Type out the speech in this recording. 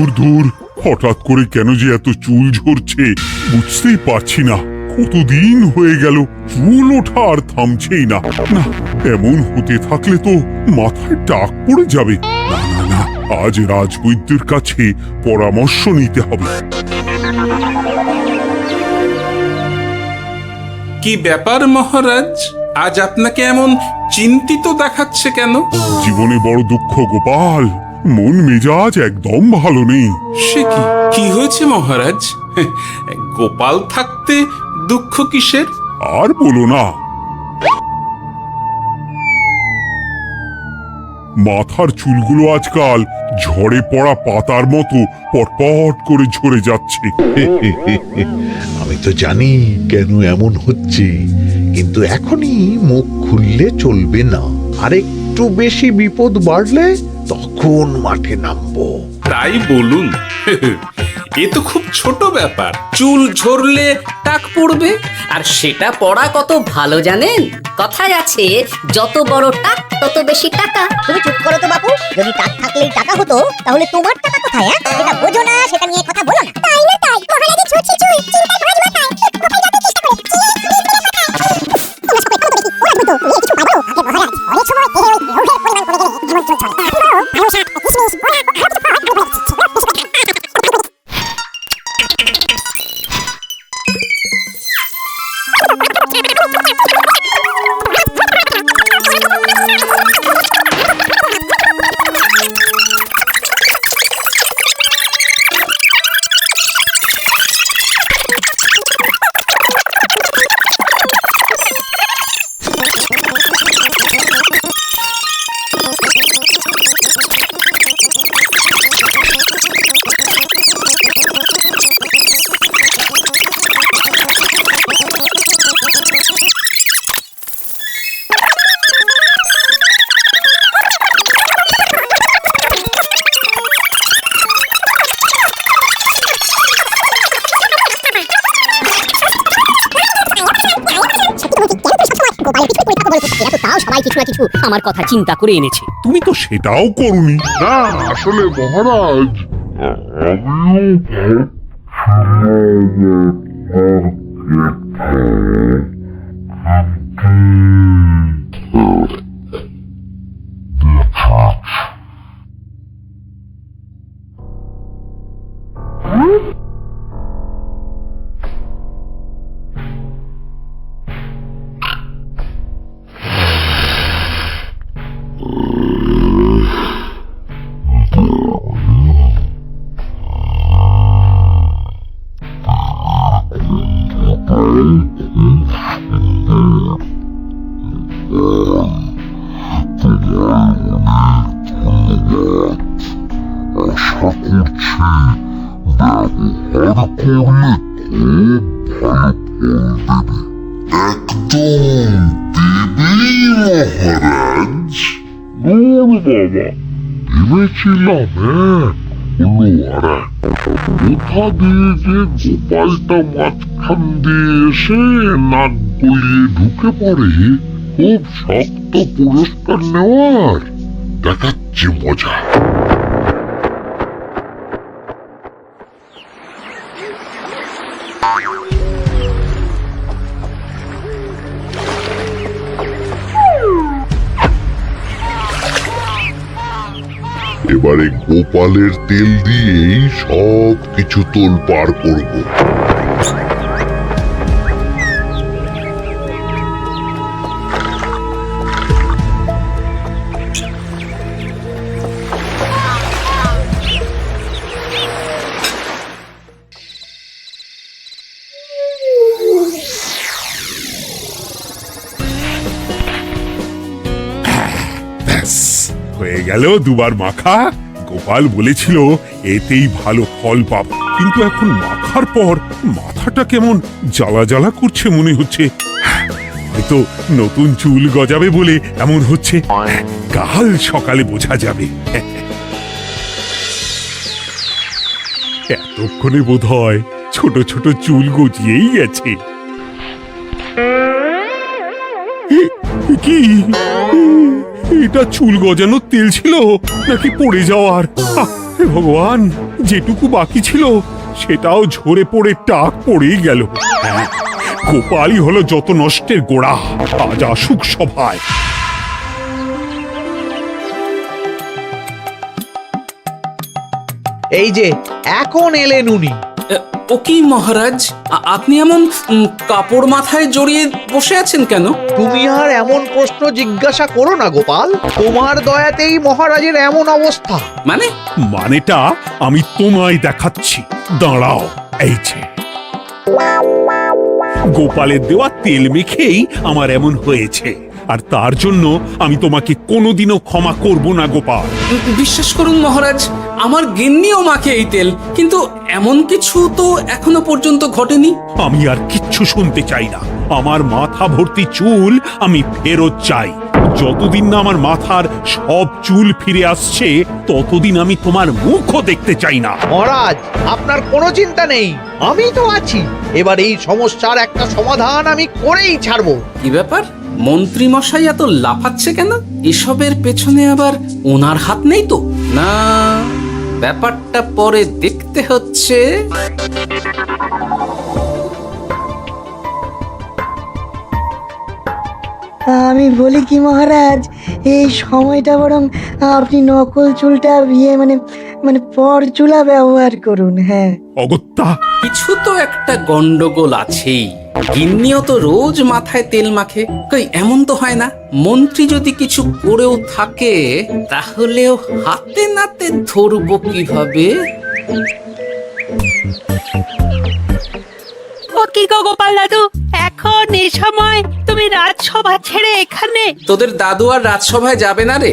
ধুর ধুর, হঠাৎ করে কেন যে এত চুল ঝরছে বুঝতেই পারছি না। কতদিন হয়ে গেল চুল ওঠা আর থামছেই না। না, এমন হতে থাকলে তো মাথায় টাক পড়ে যাবে। না না না, আজ রাজবৈদ্যের কাছে পরামর্শ নিতে হবে। কি ব্যাপার মহারাজ, আজ আপনাকে এমন চিন্তিত দেখাচ্ছে কেন? জীবনে বড় দুঃখ গোপাল, মন মেজাজ একদম ভালো নেই। সে কি, কি হয়েছে মহারাজ? গোপাল থাকতে দুঃখ কিসের? আর বলো না, মাথার চুলগুলো আজকাল ঝড়ে পড়া পাতার মতো পটপট করে ঝরে যাচ্ছে। আমি তো জানি কেন এমন হচ্ছে, কিন্তু এখনই মুখ খুললে চলবে না। আর একটু বেশি বিপদ বাড়লে তখন মাঠে নামবো। তাই বলুন। এ তো খুব ছোট ব্যাপার। চুল ঝরলে টাক পড়বে, আর সেটা পড়া কত ভালো জানেন? কথায় আছে, যত বড় টাক তত বেশি টাকা। তুমি চুপ করো তো বাপু, যদি টাক থাকলেই টাকা হতো তাহলে তোমার টাকা কোথায়? যেটা বোঝো না সেটা নিয়ে কথা বলো না। তাই না তাই, মহারাজের ছুটছি চুল, চিন্তায় ভাজ মাথায়, কোথায় যাবে চেষ্টা করে, মহারাজ অনেক সময় দেহে ওই রোগের পরিমাণ কমে গেলে জীবন চুল ঝরে। ভালো শাক, কিশমিশ, আমার কথা চিন্তা করে এনেছে। তুমি তো সেটাও করনি। না, আসলে মহারাজ আমিও আশা করছি ব্যবহার করলে খুব ভালো ফল দেবে। একদম দেবেই মহারাজ। দূর বাবা, ভেবেছিলাম হলো আর কোথা দিয়ে যে গোপালটা মাঝখান দিয়ে এসে নাক গলিয়ে ঢুকে পড়ে। খুব শক্ত পুরস্কার নেওয়ার, দেখাচ্ছে মজা। এবারে গোপালের তেল দিয়েই সব কিছু তোলপাড় করব। হয়ে গেল দুবার মাখা। গোপাল বলেছিল এতেই ভালো ফল পাব, কিন্তু এখন মাখার পর মাথাটা কেমন জ্বালা জ্বালা করছে মনে হচ্ছে। হয়তো নতুন চুল গজাবে বলে এমন হচ্ছে। কাল সকালে বোঝা যাবে। এতক্ষণে বোধহয় ছোট ছোট চুল গজিয়েই গেছে। কি এটা চুল গজানোর তেল ছিল নাকি পড়ে যাওয়ার? হে ভগবান, যেটুকু বাকি ছিল সেটাও ঝরে পড়ে টাক পড়েই গেল। হ্যাঁ, গোপালই হলো যত নষ্টের গোড়া। আজ আসুক সভায়। এই যে এখন এলেন উনি। ও কি মহারাজ, আপনি এমন কাপড় মাথায় জড়িয়ে বসে আছেন কেন? তুমি আর এমন প্রশ্ন জিজ্ঞাসা করো না গোপাল, তোমার দয়াতেই মহারাজের এমন অবস্থা। মানে? মানেটা আমি তোমায় দেখাচ্ছি, দাঁড়াও। এই যে গোপালের দেওয়া তেল মেখেই আমার এমন হয়েছে, আর তার জন্য আমি তোমাকে কোনোদিনও ক্ষমা করব না গোপাল। বিশ্বাস করুন মহারাজ, আমার গিন্নিও মাখে এই তেল, কিন্তু এমন কিছু তো এখনো পর্যন্ত ঘটেনি। আমি আর কিচ্ছু শুনতে চাই না। আমার মাথা ভর্তি চুল আমি ফেরত চাই। যতদিন না আমার মাথার সব চুল ফিরে আসছে, ততদিন আমি তোমার মুখও দেখতে চাই না। মহারাজ, আপনার কোনো চিন্তা নেই, আমি তো আছি। এবার এই সমস্যার একটা সমাধান আমি করেই ছাড়বো। কি ব্যাপার, মন্ত্রী মশাই এত লাফাচ্ছে কেন? এসবের পেছনে আবার ওনার হাত নেই তো? না, ব্যাপারটা পরে দেখতে হচ্ছে। আমি বলি কি মহারাজ, এই সময়টা বরং আপনি নকল চুলটা মানে মানে পর চুলা ব্যবহার করুন। হ্যাঁ, অগত্যা, কিছু তো একটা গন্ডগোল আছেই। গিন্নিও তো রোজ মাথায় তেল মাখে, কই এমন তো হয় না। মন্ত্রী যদি কিছু করেও থাকে, তাহলেও হাতে নাতে ধরবো কিভাবে? ও কি গো গোপাল দাদু, এখন এই সময় তুমি রাজসভা ছেড়ে এখানে? তোদের দাদু আর রাজসভায় যাবে না রে।